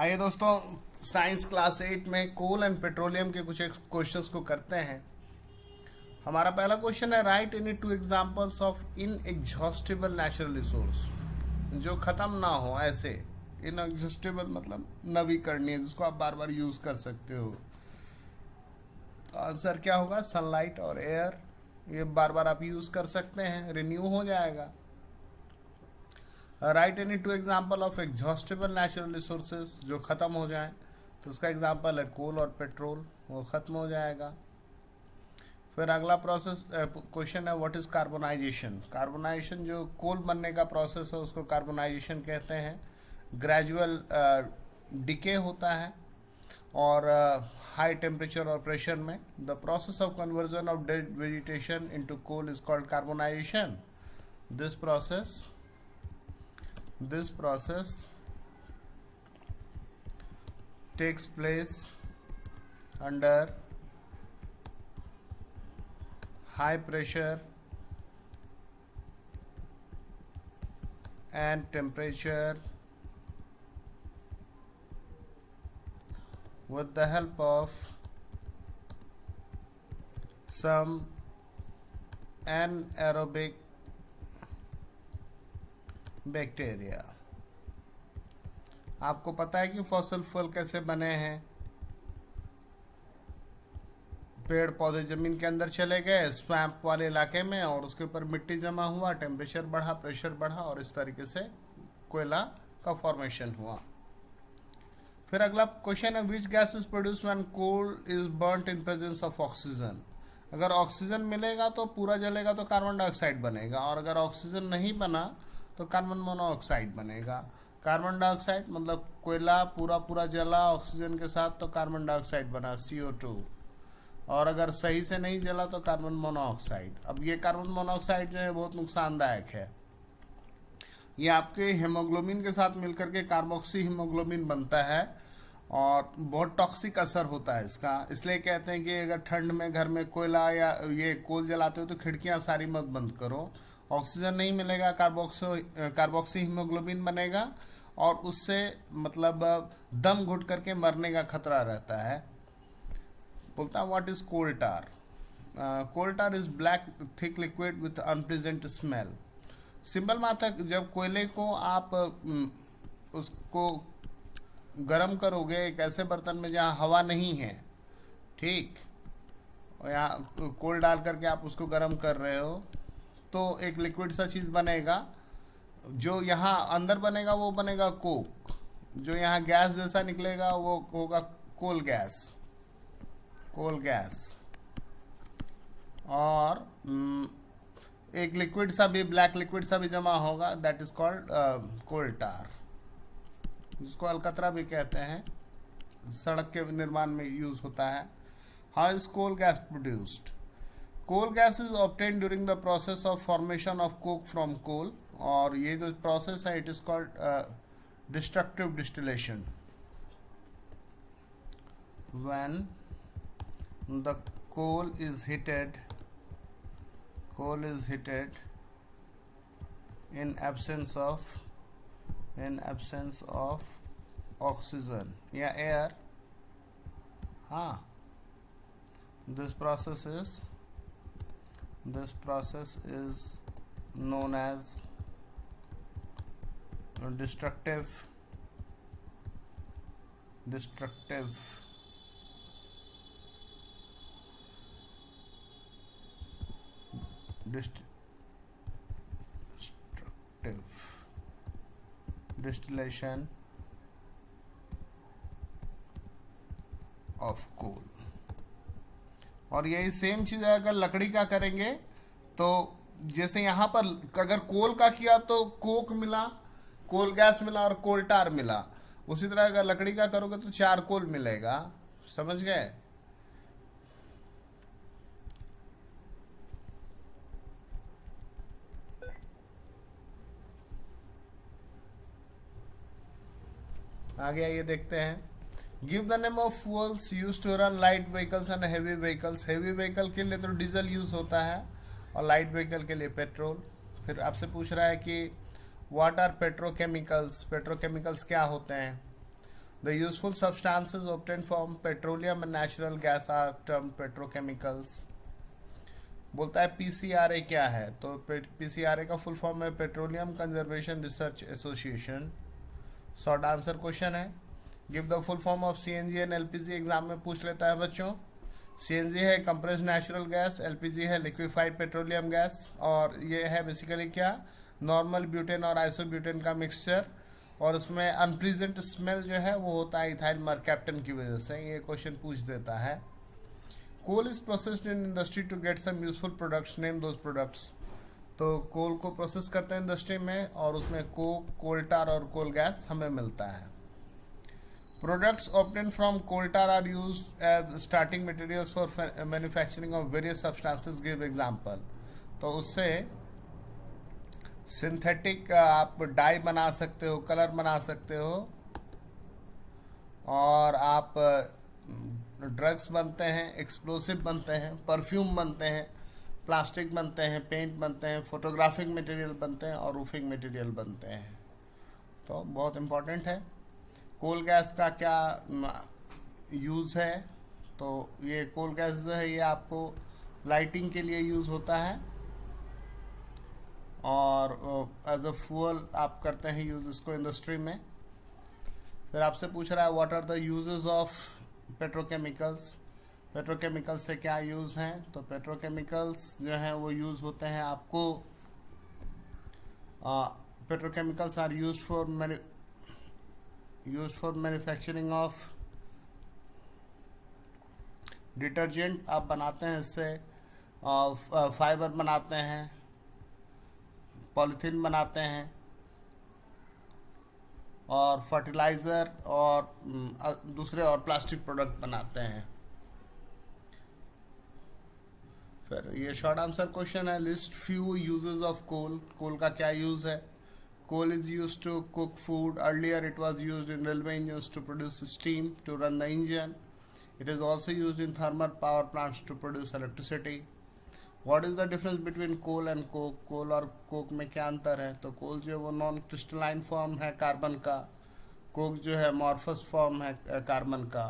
आइए दोस्तों, science class 8 में कोल एंड पेट्रोलियम के कुछ क्वेश्चंस को करते हैं। हमारा पहला क्वेश्चन है, right any two examples of inexhaustible natural resource, जो खत्म ना हो ऐसे। इनएग्जॉस्टिबल मतलब नवीकरणीय, जिसको आप बार बार यूज कर सकते हो। तो आंसर क्या होगा? सनलाइट और एयर, ये बार बार आप यूज कर सकते हैं, रिन्यू हो जाएगा। Right any two example of exhaustible natural resources, जो खत्म हो जाए, तो उसका एग्जाम्पल है कोल और पेट्रोल, वो खत्म हो जाएगा। फिर अगला प्रोसेस क्वेश्चन है, व्हाट इज कार्बोनाइजेशन। कार्बोनाइजेशन जो कोल बनने का प्रोसेस है उसको कार्बोनाइजेशन कहते हैं। ग्रेजुअल डिके होता है और हाई टेम्परेचर और प्रेशर में। The process of conversion of dead vegetation into coal is called carbonization. This process takes place under high pressure and temperature with the help of some anaerobic bacteria. आपको पता है कि fossil fuel कैसे बने हैं? पेड़ पौधे जमीन के अंदर चले गए स्वैम्प वाले इलाके में, और उसके ऊपर मिट्टी जमा हुआ, टेम्परेचर बढ़ा, प्रेशर बढ़ा, और इस तरीके से कोयला का फॉर्मेशन हुआ। फिर अगला क्वेश्चन है, which gas is produce when coal is burnt in presence of oxygen. अगर ऑक्सीजन मिलेगा तो पूरा जलेगा तो कार्बन डाइऑक्साइड बनेगा, और अगर ऑक्सीजन नहीं बना तो कार्बन मोनोऑक्साइड बनेगा। कार्बन डाइऑक्साइड मतलब कोयला पूरा जला ऑक्सीजन के साथ तो कार्बन डाइऑक्साइड बना, CO2। और अगर सही से नहीं जला तो कार्बन मोनोऑक्साइड। अब ये कार्बन मोनोऑक्साइड जो है बहुत नुकसानदायक है। ये आपके हीमोग्लोबिन के साथ मिलकर के कार्बोक्सी हीमोग्लोबिन बनता है, और बहुत टॉक्सिक असर होता है इसका। इसलिए कहते हैं कि अगर ठंड में घर में कोयला या ये कोल जलाते हो तो खिड़कियां सारी मत बंद करो। ऑक्सीजन नहीं मिलेगा, कार्बोक्सी हीमोग्लोबिन बनेगा, और उससे मतलब दम घुट करके मरने का खतरा रहता है। बोलता है, what is coal tar. Coal tar is black thick liquid with unpleasant smell. Simple बात है, जब कोयले को आप उसको गर्म करोगे एक ऐसे बर्तन में जहाँ हवा नहीं है, ठीक, यहाँ कोल डाल करके आप उसको गर्म कर रहे हो, तो एक लिक्विड सा चीज़ बनेगा। जो यहाँ अंदर बनेगा वो बनेगा कोक, जो यहाँ गैस जैसा निकलेगा वो होगा कोल गैस। और एक लिक्विड सा भी, ब्लैक लिक्विड सा भी जमा होगा, दैट इज कॉल्ड कोल टार, जिसको अलकतरा भी कहते हैं। सड़क के निर्माण में यूज होता है। How is coal gas produced. Coal gas is obtain during the process of formation of coke from coal, और ये जो प्रोसेस है it is called destructive distillation. When the coal is heated in absence of oxygen या air, हाँ, this process is known as destructive distillation of coal। और यही same चीज है अगर लकड़ी का करेंगे तो, जैसे यहाँ पर अगर कोल का किया तो कोक मिला, कोल गैस मिला और कोल टार मिला। उसी तरह अगर लकड़ी का करोगे तो चारकोल मिलेगा। समझ गए? आगे आइए देखते हैं। Give the name of fuels use to run light vehicles and heavy vehicles. Heavy vehicle के लिए तो डीजल यूज होता है, और लाइट व्हीकल के लिए पेट्रोल। फिर आपसे पूछ रहा है कि व्हाट आर पेट्रोकेमिकल्स। पेट्रोकेमिकल्स क्या होते हैं? The useful substances obtained from petroleum and natural gas are termed petrochemicals. बोलता है पीसीआरए क्या है, तो पीसीआरए का फुल फॉर्म है petroleum conservation research association. Short answer question है। Give the full form of CNG and LPG exam में पूछ लेता है बच्चों। सीएनजी है कंप्रेस्ड नेचुरल गैस, एलपीजी है लिक्विफाइड पेट्रोलियम गैस, और ये है बेसिकली क्या, नॉर्मल ब्यूटेन और आइसोब्यूटेन का मिक्सचर, और उसमें अनप्लीजेंट स्मेल जो है वो होता है इथाइल मरकैप्टन की वजह से। ये क्वेश्चन पूछ देता है। Coal is processed in industry to get some useful products, name those products. तो कोल को प्रोसेस करते हैं इंडस्ट्री में, और उसमें कोक, कोल टार और कोल गैस हमें मिलता है। Products obtained from coal tar are used as starting materials for manufacturing of various substances. Give example. तो उससे सिंथेटिक आप डाई बना सकते हो, कलर बना सकते हो, और आप ड्रग्स बनते हैं, एक्सप्लोसिव बनते हैं, परफ्यूम बनते हैं, प्लास्टिक बनते हैं, पेंट बनते हैं, फोटोग्राफिक मटेरियल बनते हैं, और रूफिंग मटेरियल बनते हैं। तो बहुत इम्पोर्टेंट है। कोल गैस का क्या यूज़ है, तो ये कोल गैस जो है ये आपको लाइटिंग के लिए यूज़ होता है, और एज अ फ्यूल आप करते हैं यूज़ इसको इंडस्ट्री में। फिर आपसे पूछ रहा है what are the uses of petrochemicals. Petrochemicals से क्या यूज़ हैं, तो पेट्रोकेमिकल्स जो हैं वो यूज़ होते हैं आपको, petrochemicals are used for manufacturing of detergent आप बनाते हैं इससे, फाइबर बनाते हैं, पॉलीथीन बनाते हैं, और फर्टिलाइज़र और दूसरे और प्लास्टिक प्रोडक्ट बनाते हैं। फिर ये शॉर्ट आंसर क्वेश्चन है। List few uses of coal. Coal का क्या यूज़ है। Coal is used to cook food. Earlier it was used in railway engines to produce steam to run the engine. It is also used in thermal power plants to produce electricity. What is the difference between coal and coke? Coal और coke में क्या अंतर है, तो coal जो है वो non crystalline form है कार्बन का, coke जो है amorphous फॉर्म है कार्बन का।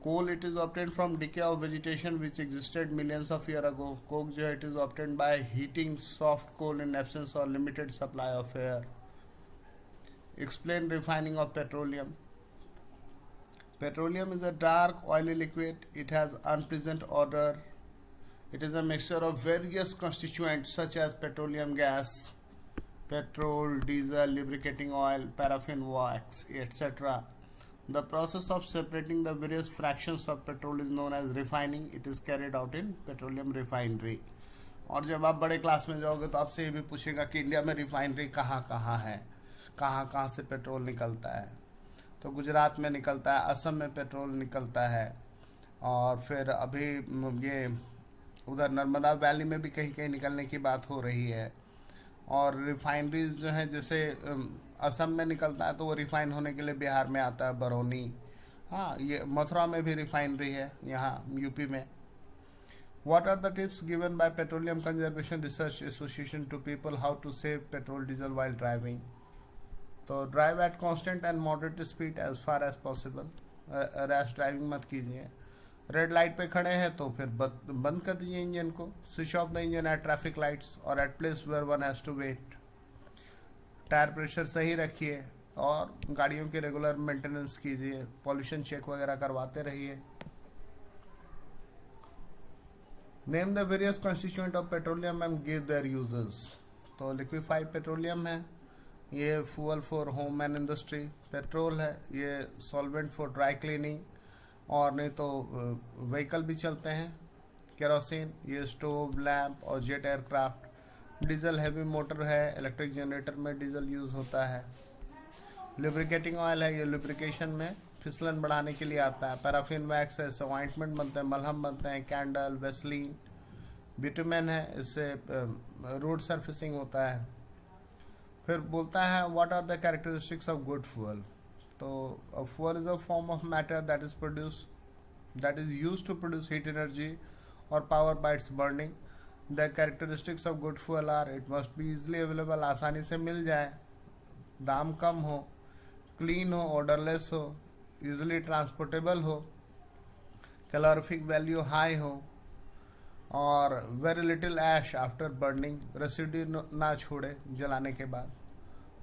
Coal it is obtained from decay of vegetation which existed millions of years ago. Coke जो है it is obtained by heating soft coal in absence or limited supply of air. Explain refining of petroleum. Petroleum is a dark oily liquid. It has unpleasant odor. It is a mixture of various constituents such as petroleum gas, petrol, diesel, lubricating oil, paraffin wax, etc. The process of separating the various fractions of petrol is known as refining. It is carried out in petroleum refinery. और जब आप बड़े class में जाओगे तो आपसे ये भी पूछेगा कि इंडिया में रिफाइनरी कहाँ कहाँ है, कहाँ कहाँ से पेट्रोल निकलता है। तो गुजरात में निकलता है, असम में पेट्रोल निकलता है, और फिर अभी ये उधर नर्मदा वैली में भी कहीं कहीं निकलने की बात हो रही है। और रिफाइनरीज जो हैं जैसे असम में निकलता है तो वो रिफाइन होने के लिए बिहार में आता है, बरौनी। हाँ, ये मथुरा में भी रिफाइनरी है, यहाँ यूपी में। What are the tips given by petroleum conservation research association to people how to save petrol diesel while driving. तो drive at constant and moderate speed as far as possible. Rash driving मत कीजिए। Red light पे खड़े हैं तो फिर बंद कर दीजिए इंजन को। Switch off the engine at traffic lights और at place where one has to wait. Tyre pressure सही रखिए और गाड़ियों के रेगुलर मेंटेनेंस कीजिए। पॉल्यूशन चेक वगैरह करवाते रहिए। Name the various constituent of petroleum and give their uses. तो लिक्विफाइड पेट्रोलियम है, ये fuel for home and industry. Petrol है, ये सॉल्वेंट फॉर ड्राई क्लीनिंग, और नहीं तो व्हीकल भी चलते हैं। केरोसिन, ये स्टोव, लैंप और jet aircraft. Diesel heavy motor है, इलेक्ट्रिक जनरेटर में डीजल यूज़ होता है। लुब्रिकेटिंग ऑयल है, ये लुब्रिकेशन में फिसलन बढ़ाने के लिए आता है। पैराफिन वैक्स है, इससे ऑइंटमेंट बनते हैं, मलहम बनते हैं। Candle, Vaseline. बिटुमेन है, इससे रोड सरफेसिंग होता है। फिर बोलता है what are the characteristics of good fuel. तो fuel is a form of matter that is used to produce heat energy or power by its burning. The characteristics of good fuel are it must be easily available, आसानी से मिल जाए, दाम कम हो, clean हो, odourless हो, usually transportable हो, calorific value high हो, और वेरी लिटिल ऐश आफ्टर बर्निंग, रेसिड्यू ना छोड़े जलाने के बाद।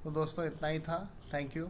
तो दोस्तों इतना ही था। Thank you.